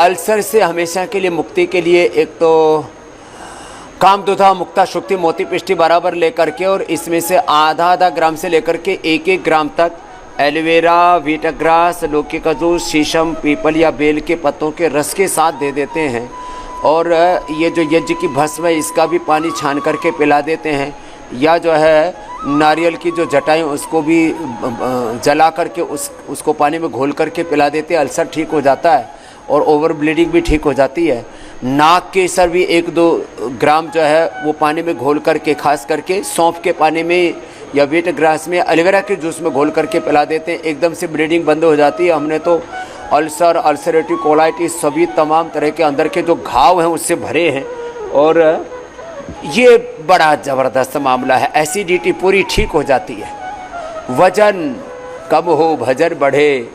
Ulcer से हमेशा के लिए मुक्ति के लिए एक तो कामदुधा मुक्ता शुक्ति मोती पिष्टी बराबर लेकर के, और इसमें से आधा आधा ग्राम से लेकर के 1-1 ग्राम तक एलोवेरा, वीटाग्रास, लौकी का जूस, शीशम, पीपल या बेल के पत्तों के रस के साथ दे देते हैं। और ये जो यज्ञ की भस्म है इसका भी पानी छान करके पिला देते हैं, या जो है नारियल की जो जटाएं उसको भी जला करके उसको पानी में घोल करके पिला देते हैं। अल्सर ठीक हो जाता है और ओवर ब्लीडिंग भी ठीक हो जाती है। नाक केसर भी 1-2 ग्राम जो है वो पानी में घोल करके, खास करके सौंफ के पानी में या वीट ग्रास में, एलोवेरा के जूस में घोल करके पिला देते हैं, एकदम से ब्लीडिंग बंद हो जाती है। हमने तो अल्सर, अल्सरेटिव कोलाइटिस, सभी तमाम तरह के अंदर के जो घाव हैं उससे भरे हैं, और ये बड़ा ज़बरदस्त मामला है। एसिडिटी पूरी ठीक हो जाती है, वजन कम हो भजन बढ़े,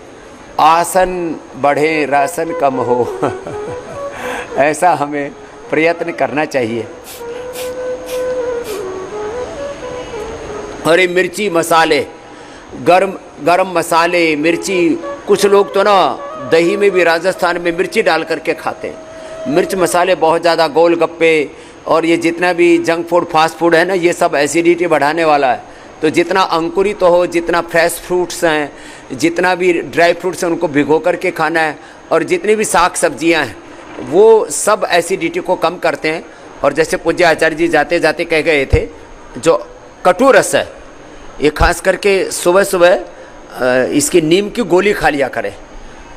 आसन बढ़े रासन कम हो ऐसा हमें प्रयत्न करना चाहिए। हरी मिर्ची मसाले, गरम मसाले, मिर्ची, कुछ लोग तो ना दही में भी राजस्थान में मिर्ची डाल करके खाते हैं। मिर्च मसाले बहुत ज़्यादा, गोलगप्पे और ये जितना भी जंक फूड, फास्ट फूड है ना, ये सब एसिडिटी बढ़ाने वाला है। तो जितना अंकुरित हो, जितना फ्रेश फ्रूट्स हैं, जितना भी ड्राई फ्रूट्स हैं उनको भिगो करके खाना है, और जितनी भी साग सब्जियां हैं वो सब एसिडिटी को कम करते हैं। और जैसे पूज्य आचार्य जी जाते जाते कह गए थे, जो कटु रस है ये खास करके सुबह सुबह इसकी नीम की गोली खा लिया करें।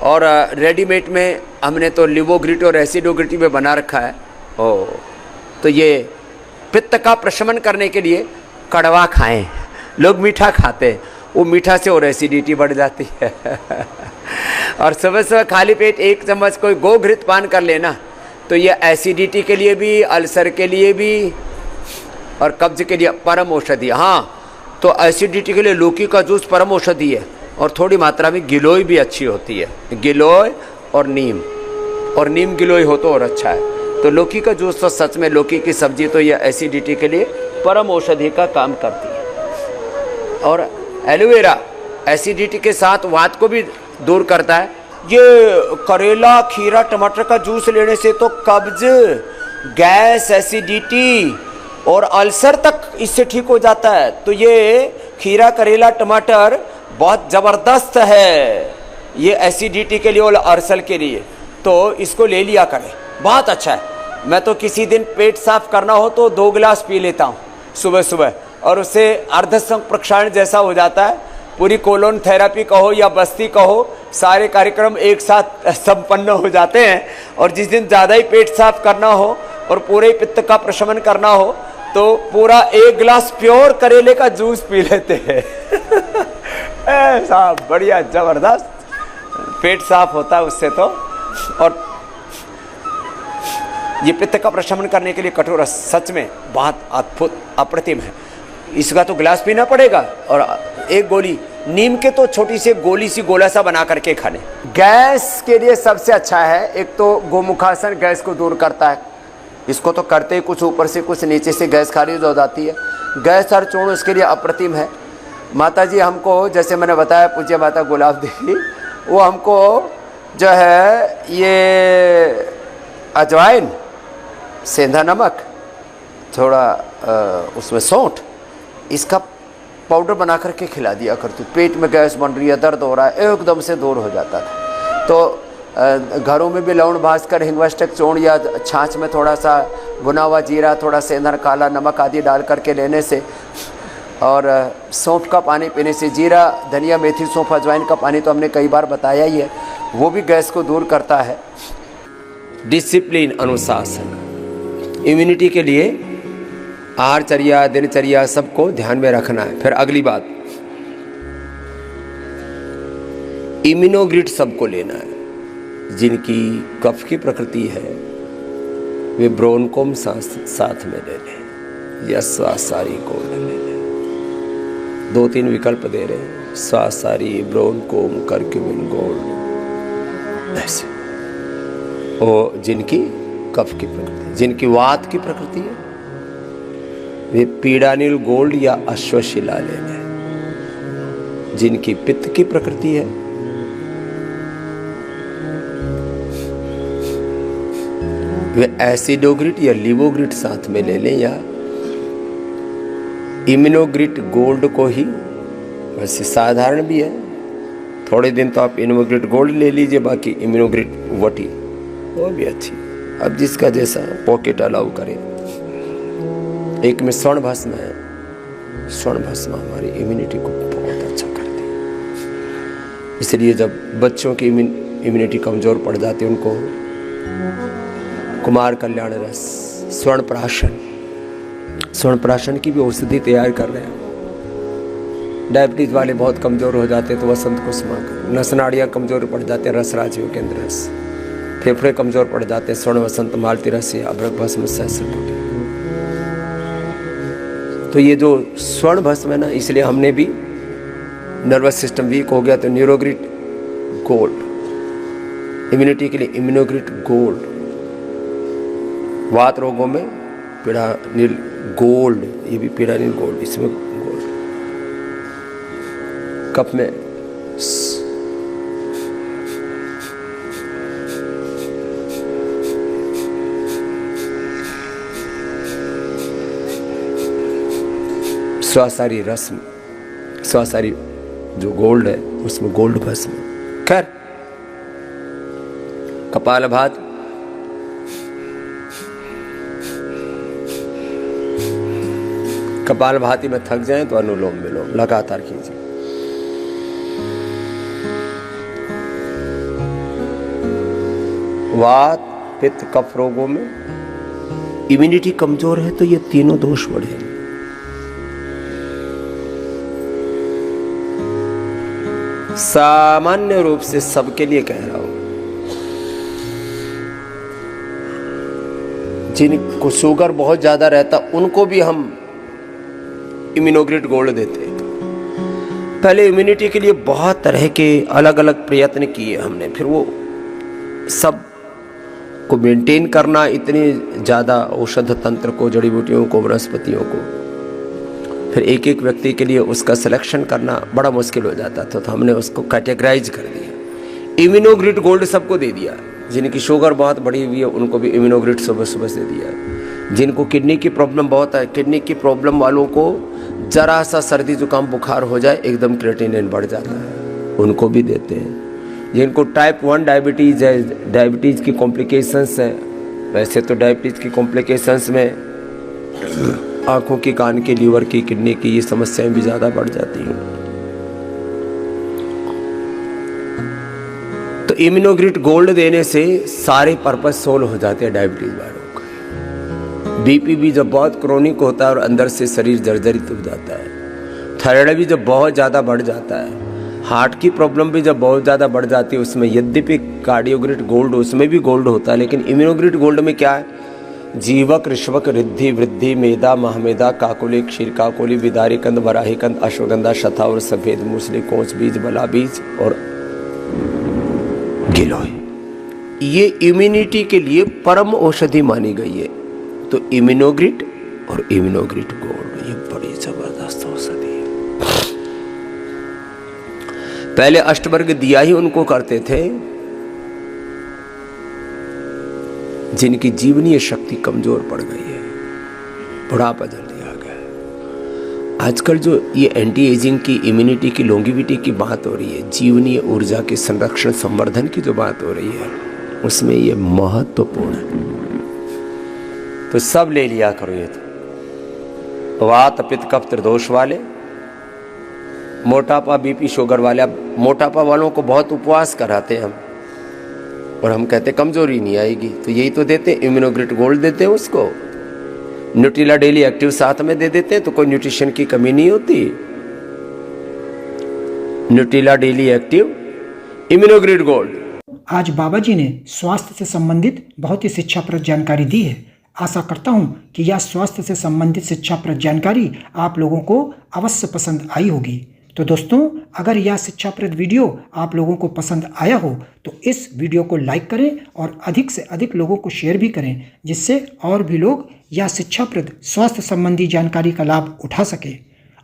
और रेडीमेड में हमने तो लिवोग्रिटी और एसिडोग्रिटी में बना रखा है। तो ये पित्त का प्रशमन करने के लिए कड़वा खाएं। लोग मीठा खाते हैं, वो मीठा से और एसिडिटी बढ़ जाती है और सुबह सुबह खाली पेट 1 चम्मच कोई गोघृत पान कर लेना, तो ये एसिडिटी के लिए भी, अल्सर के लिए भी और कब्ज के लिए परम औषधि। हाँ, तो एसिडिटी के लिए लौकी का जूस परम औषधि है, और थोड़ी मात्रा में गिलोय भी अच्छी होती है। गिलोय और नीम गिलोय हो तो और अच्छा है। तो लौकी का जूस तो सच में, लौकी की सब्जी तो यह एसिडिटी के लिए परम औषधि का काम करती है। और एलोवेरा एसिडिटी के साथ वात को भी दूर करता है। ये करेला, खीरा, टमाटर का जूस लेने से तो कब्ज, गैस, एसिडिटी और अल्सर तक इससे ठीक हो जाता है। तो ये खीरा, करेला, टमाटर बहुत ज़बरदस्त है ये एसिडिटी के लिए और अल्सर के लिए, तो इसको ले लिया करें, बहुत अच्छा है। मैं तो किसी दिन पेट साफ करना हो तो 2 गिलास पी लेता हूँ सुबह सुबह, और उससे अर्धसंग प्रक्षालन जैसा हो जाता है। पूरी कोलोन थेरेपी कहो या बस्ती कहो, सारे कार्यक्रम एक साथ संपन्न हो जाते हैं। और जिस दिन ज़्यादा ही पेट साफ करना हो और पूरे पित्त का प्रशमन करना हो तो पूरा 1 गिलास प्योर करेले का जूस पी लेते हैं ऐसा बढ़िया ज़बरदस्त पेट साफ होता है उससे तो। और ये पित्त का प्रशमन करने के लिए कठोर रस सच में बहुत अद्भुत, अप्रतिम है। इसका तो गिलास पीना पड़ेगा, और 1 गोली नीम के तो छोटी सी गोली सी गोला सा बना करके खाने। गैस के लिए सबसे अच्छा है, एक तो गोमुखासन गैस को दूर करता है, इसको तो करते ही कुछ ऊपर से कुछ नीचे से गैस खारिज हो जाती है। गैस और चूर्ण इसके लिए अप्रतिम है। माता जी हमको, जैसे मैंने बताया पूज्य माता गुलाब देवी, वो हमको जो है ये अजवाइन, सेंधा नमक, थोड़ा उसमें सौंठ, इसका पाउडर बना करके खिला दिया करती। पेट में गैस बन रही है, दर्द हो रहा है, एकदम से दूर हो जाता था। तो घरों में भी लवण भास्कर, हिंगवाष्टक चूर्ण या छाछ में थोड़ा सा भुना हुआ जीरा, थोड़ा सेंधा, काला नमक आदि डाल करके लेने से, और सौंफ का पानी पीने से, जीरा, धनिया, मेथी, सौंफ, अजवाइन का पानी तो हमने कई बार बताया ही है, वो भी गैस को दूर करता है। डिसिप्लिन, अनुशासन, इम्यूनिटी के लिए आहारचर्या, दिनचर्या सबको ध्यान में रखना है। फिर अगली बात, इम्यूनोग्रिड सबको लेना है। जिनकी कफ की प्रकृति है वे ब्रोनकोम साथ में ले लें या स्वासारी गोल्ड ले लें। 2-3 विकल्प दे रहे हैं, स्वासारी, ब्रोनकोम, करक्यूमिन गोल्ड, ऐसे। और जिनकी कफ की प्रकृति, जिनकी वात की प्रकृति है वे पीड़ानिल गोल्ड या अश्वशिला ले लें। जिनकी पित्त की प्रकृति है वे एसिडोग्रिट या लिवोग्रिट साथ में ले लें, या इम्यूनोग्रिट गोल्ड को ही, वैसे साधारण भी है, थोड़े दिन तो आप इम्यूनोग्रिट गोल्ड ले लीजिए, बाकी इम्यूनोग्रिट वटी वो भी अच्छी, अब जिसका जैसा पॉकेट अलाउ करे। एक में स्वर्ण भस्म है, स्वर्ण भस्म हमारी इम्यूनिटी को बहुत अच्छा करती है, इसलिए जब बच्चों की इम्यूनिटी कमज़ोर पड़ जाती है उनको कुमार कल्याण रस, स्वर्ण प्राशन, स्वर्ण प्राशन की भी औषधि तैयार कर रहे हैं। डायबिटीज वाले बहुत कमज़ोर हो जाते हैं तो वसंत कुसुमा, नस नाड़ियाँ कमज़ोर पड़ जाते हैं रस राजियों के अंदर रस, फेफड़े कमज़ोर पड़ जाते हैं स्वर्ण वसंत मालती रस या अभ्रक भस्म सहस्रकोटि। तो ये जो स्वर्ण भस्म है ना, इसलिए हमने भी नर्वस सिस्टम वीक हो गया तो न्यूरोग्रिट गोल्ड, इम्यूनिटी के लिए इम्यूनोग्रिट गोल्ड, वात रोगों में पीड़ानिल गोल्ड, ये भी पीड़ानिल गोल्ड, इसमें गोल्ड, कफ में स्वासारी रस्म, स्वासारी जो गोल्ड है उसमें गोल्ड भस्म। खैर कपालभाति, कपालभाति में थक जाएं तो अनुलोम विलोम लगातार कीजिए। वात पित्त कफ रोगों में इम्यूनिटी कमजोर है तो ये तीनों दोष बढ़े। सामान्य रूप से सबके लिए कह रहा हूं, जिनको शुगर बहुत ज्यादा रहता उनको भी हम इम्यूनोग्रिट गोल्ड देते हैं। पहले इम्यूनिटी के लिए बहुत तरह के अलग अलग प्रयत्न किए हमने, फिर वो सब को मेंटेन करना, इतने ज़्यादा औषध तंत्र को, जड़ी बूटियों को, वनस्पतियों को, फिर एक एक व्यक्ति के लिए उसका सिलेक्शन करना बड़ा मुश्किल हो जाता था, तो हमने उसको कैटेगराइज कर दिया। इम्यूनोग्रिट गोल्ड सबको दे दिया, जिनकी शुगर बहुत बढ़ी हुई है उनको भी इम्यूनोग्रिट सुबह सुबह से दिया। जिनको किडनी की प्रॉब्लम बहुत है, किडनी की प्रॉब्लम वालों को जरा सा सर्दी जुकाम बुखार हो जाए एकदम क्रिएटिनिन बढ़ जाता है, उनको भी देते हैं। जिनको टाइप 1 डायबिटीज़ है, डायबिटीज़ की कॉम्प्लिकेशंस है, वैसे तो डायबिटीज़ की कॉम्प्लिकेशंस में आँखों की, कान की, लीवर की, किडनी की ये समस्याएं भी ज़्यादा बढ़ जाती हैं। तो इम्यूनोग्रिट गोल्ड देने से सारे पर्पस सोल्व हो जाते हैं डायबिटीज़ वालों का। बीपी भी जब बहुत क्रोनिक होता है और अंदर से शरीर जर्जरित हो जाता है, थायराइड भी जब बहुत ज़्यादा बढ़ जाता है, हार्ट की प्रॉब्लम भी जब बहुत ज़्यादा बढ़ जाती है, उसमें यद्यपि कार्डियोग्रिट गोल्ड उसमें भी गोल्ड होता है, लेकिन इम्यूनोग्रिट गोल्ड में क्या है, जीवक, ऋष्वक, रिद्धि, वृद्धि, मेदा, महामेदा, काकुली, क्षीर काकुली, बिदारी कंद, बराही कंद, अश्वगंधा, शतावर, सफेद मूसली, कोंच बीज, बला बीज और गिलोय, ये इम्यूनिटी के लिए परम औषधि मानी गई है। तो इम्यूनोग्रिट और इम्यूनोग्रिट गोल्ड ये बड़ी जबरदस्त औषधि है। पहले अष्टवर्ग दिया ही उनको करते थे जिनकी जीवनीय शक्ति कमजोर पड़ गई है, बुढ़ापा जल्दी आ गया। आजकल जो ये एंटी एजिंग की, इम्यूनिटी की, लॉन्गिविटी की बात हो रही है, जीवनीय ऊर्जा के संरक्षण संवर्धन की जो बात हो रही है, उसमें ये महत्वपूर्ण है। तो सब ले लिया करो ये। तो वात पित्त कफ त्रिदोष वाले, मोटापा, बीपी, शुगर वाले, अब मोटापा वालों को बहुत उपवास कराते हैं हम, और हम कहते कमजोरी नहीं आएगी, तो यही तो देते, इम्यूनोग्रिट गोल्ड देते हैं उसको, न्यूट्रिला डेली एक्टिव साथ में दे देते हैं, तो कोई न्यूट्रिशन की कमी नहीं होती। Nutrela daily active Immunogrit gold. आज बाबा जी ने स्वास्थ्य से संबंधित बहुत ही शिक्षाप्रद जानकारी दी है। आशा करता हूं कि यह स्वास्थ्य से संबंधित शिक्षाप्रद जानकारी आप लोगों को अवश्य पसंद आई होगी। तो दोस्तों, अगर यह शिक्षाप्रद वीडियो आप लोगों को पसंद आया हो तो इस वीडियो को लाइक करें और अधिक से अधिक लोगों को शेयर भी करें, जिससे और भी लोग यह शिक्षाप्रद स्वास्थ्य संबंधी जानकारी का लाभ उठा सके।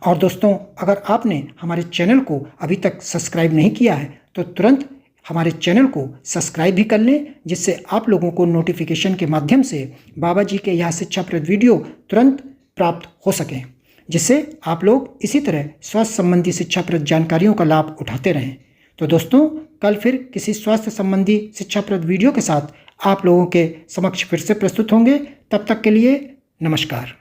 और दोस्तों, अगर आपने हमारे चैनल को अभी तक सब्सक्राइब नहीं किया है तो तुरंत हमारे चैनल को सब्सक्राइब भी कर लें, जिससे आप लोगों को नोटिफिकेशन के माध्यम से बाबा जी के यह शिक्षाप्रद वीडियो तुरंत प्राप्त हो सकें, जिससे आप लोग इसी तरह स्वास्थ्य संबंधी शिक्षाप्रद जानकारियों का लाभ उठाते रहें। तो दोस्तों, कल फिर किसी स्वास्थ्य संबंधी शिक्षाप्रद वीडियो के साथ आप लोगों के समक्ष फिर से प्रस्तुत होंगे। तब तक के लिए नमस्कार।